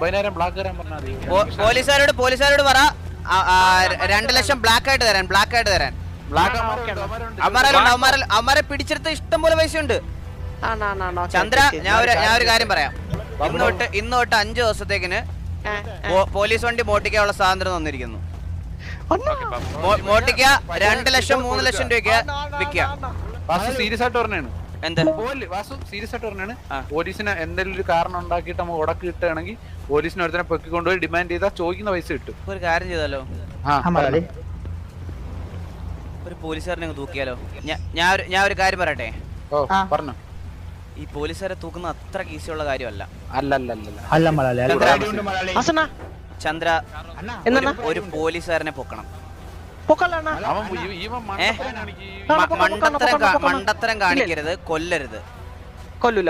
50,000 black തരാൻ പറഞ്ഞാൽ പോലീസുകാരോട് പറ 2 ലക്ഷം ബ്ലാക്ക് ആയിട്ട് തരാൻ. അവന്മാരെ പിടിച്ചെടുത്ത ഇഷ്ടം പോലെ പൈസ ഉണ്ട്. ചന്ദ്ര, ഞാൻ ഒരു കാര്യം പറയാം. ഇന്ന് തൊട്ട് 5 ദിവസത്തേക്കിന് പോലീസ് വണ്ടി മോട്ടിക്കാനുള്ള സ്വാതന്ത്ര്യം തന്നിരിക്കുന്നു. മോട്ടിക്ക 2 ലക്ഷം 3 ലക്ഷം രൂപയ്ക്ക് വിൽക്കുക. സീരിയസ് ആയിട്ട് പറഞ്ഞാണ്. എന്ത് വാസു സീരിയസ് ആയിട്ട് പറഞ്ഞാണ്. പോലീസിന് എന്തെങ്കിലും ഒരു കാരണം ഉണ്ടാക്കിയിട്ട് നമുക്ക് ഉടക്ക് കിട്ടുകയാണെങ്കിൽ പോലീസിന് ഒരുത്തനെ പൊക്കി കൊണ്ടുപോയി ഡിമാൻഡ് ചെയ്താൽ ചോദിക്കുന്ന പൈസ കിട്ടും. ഒരു കാര്യം ചെയ്താലോ, ഒരു പോലീസുകാരനെ തൂക്കിയാലോ? ഞാൻ ഒരു കാര്യം പറയട്ടെ. പറഞ്ഞു. ഈ പോലീസുകാരെ തൂക്കുന്ന അത്ര ഈസിയുള്ള കാര്യമല്ല. ചന്ദ്ര, ഒരു പോലീസുകാരനെ പൊക്കണം. മണ്ടത്തരം കാണിക്കരുത്, കൊല്ലരുത്. കൊല്ലൂല